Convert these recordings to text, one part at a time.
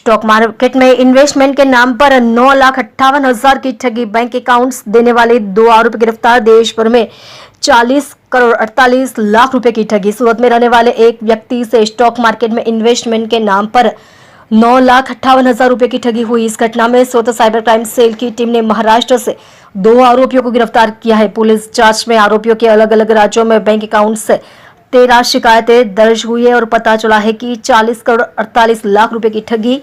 Stock market में investment के नाम पर 9,58,000 की ठगी, बैंक अकाउंट्स देने वाले 2 आरोपी गिरफ्तार। देश भर में 40 करोड़ 48 लाख रुपए की ठगी। सूरत में रहने वाले एक व्यक्ति से स्टॉक मार्केट में इन्वेस्टमेंट के नाम पर 9,58,000 रुपए की ठगी हुई। इस घटना में सूरत साइबर क्राइम सेल की टीम ने महाराष्ट्र से 2 आरोपियों को गिरफ्तार किया है। पुलिस जांच में आरोपियों के अलग अलग राज्यों में बैंक अकाउंट से 13 शिकायतें दर्ज हुई है और पता चला है कि 40 करोड़ 48 लाख रुपए की ठगी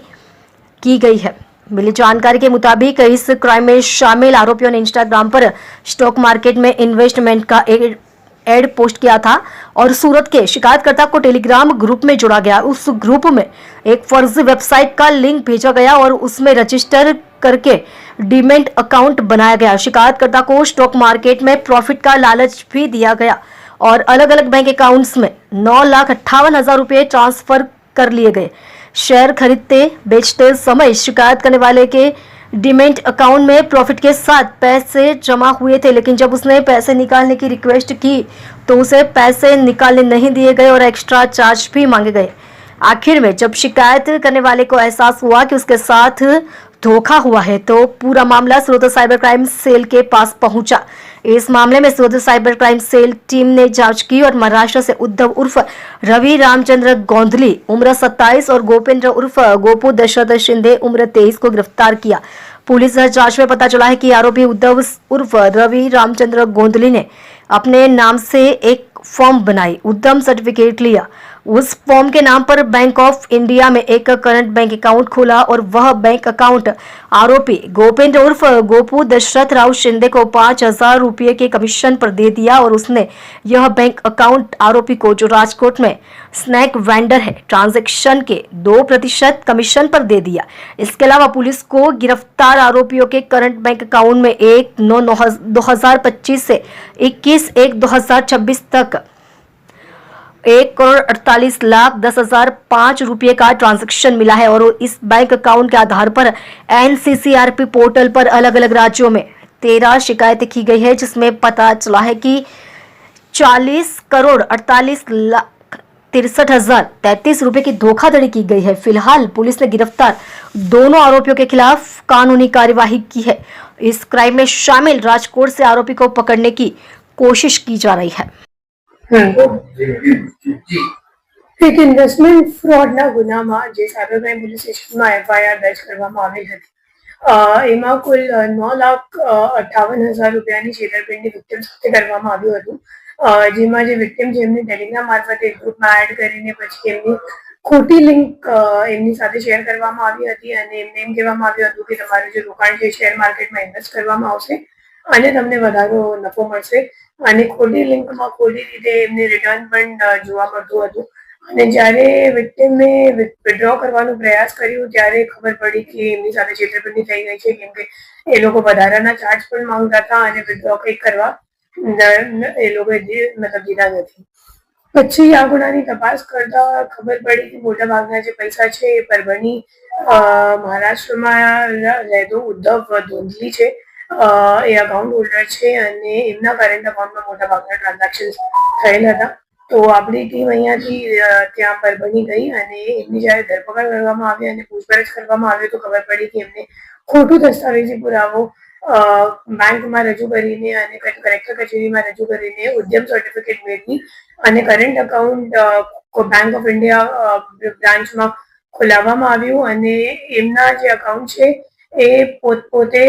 की गई है। मिली जानकारी के मुताबिक इस क्राइम में शामिल आरोपियों ने इंस्टाग्राम पर स्टॉक मार्केट में इन्वेस्टमेंट का एड पोस्ट किया था और सूरत के शिकायतकर्ता को टेलीग्राम ग्रुप में जोड़ा गया। उस ग्रुप में एक फर्जी वेबसाइट का लिंक भेजा गया और उसमें रजिस्टर करके डीमैट अकाउंट बनाया गया। शिकायतकर्ता को स्टॉक मार्केट में प्रॉफिट का लालच भी दिया गया और अलग अलग बैंक अकाउंट्स में 9,58,000 रुपए ट्रांसफर कर लिए गए। शेयर खरीदते बेचते समय शिकायत करने वाले के डीमैट अकाउंट में प्रॉफिट के साथ पैसे जमा हुए थे, लेकिन जब उसने पैसे निकालने की रिक्वेस्ट की तो उसे पैसे निकालने नहीं दिए गए और एक्स्ट्रा चार्ज भी मांगे गए। आखिर में जब शिकायत करने वाले को एहसास हुआ कि उसके साथ धोखा हुआ है तो पूरा मामला सूरत साइबर क्राइम सेल के पास पहुंचा। इस मामले में सूरत साइबर क्राइम सेल टीम ने जांच की और महाराष्ट्र से उद्धव उर्फ रवि रामचंद्र गोंधली उम्र 27 और गोपेंद्र उर्फ गोपू दशरथ शिंदे उम्र 23 को गिरफ्तार किया। पुलिस जांच में पता चला है कि आरोपी उद्धव उर्फ रवि रामचंद्र गोंधली ने अपने नाम से एक फॉर्म बनाई, उद्यम सर्टिफिकेट लिया। उस फॉर्म के नाम पर बैंक ऑफ इंडिया में एक करंट बैंक अकाउंट खोला और वह बैंक अकाउंट आरोपी गोपेंद्र उर्फ गोपू दशरथ राव शिंदे को 5,000 रुपये के कमीशन पर दे दिया और उसने यह बैंक अकाउंट आरोपी को, जो राजकोट में स्नैक वेंडर है, ट्रांजैक्शन के 2% कमीशन पर दे दिया। इसके अलावा पुलिस को गिरफ्तार आरोपियों के करंट बैंक अकाउंट में 1/9/2025 से 21/1/2026 तक 1,48,10,005 रुपये का ट्रांजैक्शन मिला है और इस बैंक अकाउंट के आधार पर NCCRP पोर्टल पर अलग अलग राज्यों में 13 शिकायतें की गई है, जिसमें पता चला है कि 40 करोड़ 48 लाख 63,033 रुपए की धोखाधड़ी की गई है। फिलहाल पुलिस ने गिरफ्तार दोनों आरोपियों के खिलाफ कानूनी कार्यवाही की है। इस क्राइम में शामिल राजकोट से आरोपी को पकड़ने की कोशिश की जा रही है। એક ઇન્વેસ્ટમેન્ટ ફ્રોડના ગુનામાં જે સાયબર ક્રાઇમ પોલીસ સ્ટેશનમાં FIR દર્જ કરવામાં આવેલ હતી, એમાં કુલ 9,58,000 રૂપિયાની છેતરપિંડી વિક્ટિમ સાથે કરવામાં આવ્યું હતું, જેમાં જે વિક્ટિમ છે એમની ટેલિગ્રામ મારફતે ગ્રુપમાં એડ કરીને પછી એમની ખોટી લિંક એમની સાથે શેર કરવામાં આવી હતી અને એમને એમ કહેવામાં આવ્યું હતું કે તમારું જે રોકાણ છે શેર માર્કેટમાં ઇન્વેસ્ટ કરવામાં આવશે અને તમને વધારો નફો મળશે અને ખોટી લિંકમાં ખોટી રીતે એમને રિટર્ન પણ જોવા મળતું હતું અને જ્યારે વિક્ટિમે વિથડ્રો કરવાનો પ્રયાસ કર્યો ત્યારે ખબર પડી કે એમની સાથે છેતરપિંડી થઈ ગઈ છે, કેમ કે એ લોકો વધારાના ચાર્જ પણ માંગતા હતા અને વિથડ્રો કંઈક કરવા એ લોકોએ મતલબ દીધા નથી। પછી આ ગુનાની તપાસ કરતા ખબર પડી કે મોટાભાગના જે પૈસા છે એ પરભણી મહારાષ્ટ્રમાં રહેતો ઉદ્ધવ ધોંધલી છે, એ અકાઉન્ટ હોલ્ડર છે અને એમના કરંટ અકાઉન્ટમાં મોટાભાગના ટ્રાન્ઝેક્શન થયેલા હતા। તો આપણી ટીમ અહીંયાથી ત્યાં પરભણી ગઈ અને એમની જ્યારે ધરપકડ કરવામાં આવી અને પૂછપરછ કરવામાં આવી તો ખબર પડી કે એમને ખોટું દસ્તાવેજી પુરાવો બેંકમાં રજૂ કરીને અને કલેક્ટર કચેરીમાં રજૂ કરીને ઉદ્યમ સર્ટિફિકેટ મેળવી અને current account bank of India બ્રાન્ચમાં ખોલાવવામાં આવ્યું અને એમના જે અકાઉન્ટ છે એ પોતે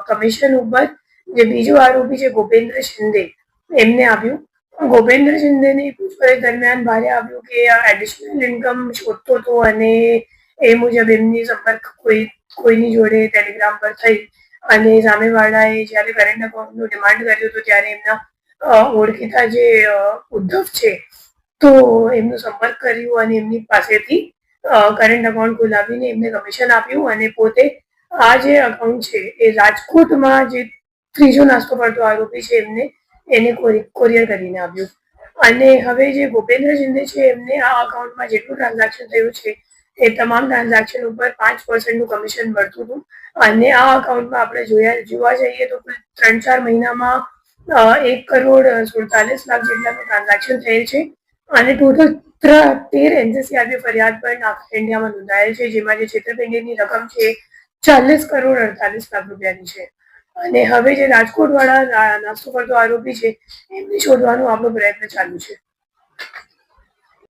કમિશન ઉપર જે બીજો આરોપી છે ગોપેન્દ્ર શિંદે એમને આપ્યું। ગોપેન્દ્ર શિંદેની પૂછપરછ દરમિયાન બહાર આવ્યું કે એડિશનલ ઇન્કમ શોધતો હતો અને એ મુજબ એમની સંપર્ક કોઈની જોડે ટેલિગ્રામ પર થઈ અને સામેવાળાએ જ્યારે કરંટ અકાઉન્ટનું ડિમાન્ડ કર્યું તો ત્યારે એમના ઓળખીતા જે ઉદ્ધવ છે તો એમનો સંપર્ક કર્યો અને એમની પાસેથી કરંટ અકાઉન્ટ ખોલાવીને એમને કમિશન આપ્યું અને પોતે આ જે અકાઉન્ટ છે એ રાજકોટમાં જે ત્રીજો નાસ્તો પડતો આરોપી છે એને કોરિયર કરીને આપ્યું અને હવે જે ગોપેન્દ્ર શિંદે છે એમને આ અકાઉન્ટમાં જેટલું ટ્રાન્ઝેક્શન થયું છે એ તમામ ટ્રાન્ઝેક્શન ઉપર 5%નું કમિશન મળતું હતું અને આ અકાઉન્ટમાં આપણે જોવા જઈએ તો કુલ 3-4 મહિનામાં 1,47,00,000 જેટલાનું ટ્રાન્ઝેક્શન થયેલ છે અને ટોટલ 13 NCCRB ફરિયાદ પણ નાકા ઇન્ડિયામાં નોંધાયેલ છે, જેમાં જે છેતરપિંડીની રકમ છે 40 કરોડ 48 લાખ રૂપિયાની છે. અને હવે જે રાજકોટ વાળા નાસ્તો કરતો આરોપી છે એમને શોધવાનો આપણો પ્રયત્ન ચાલુ છે.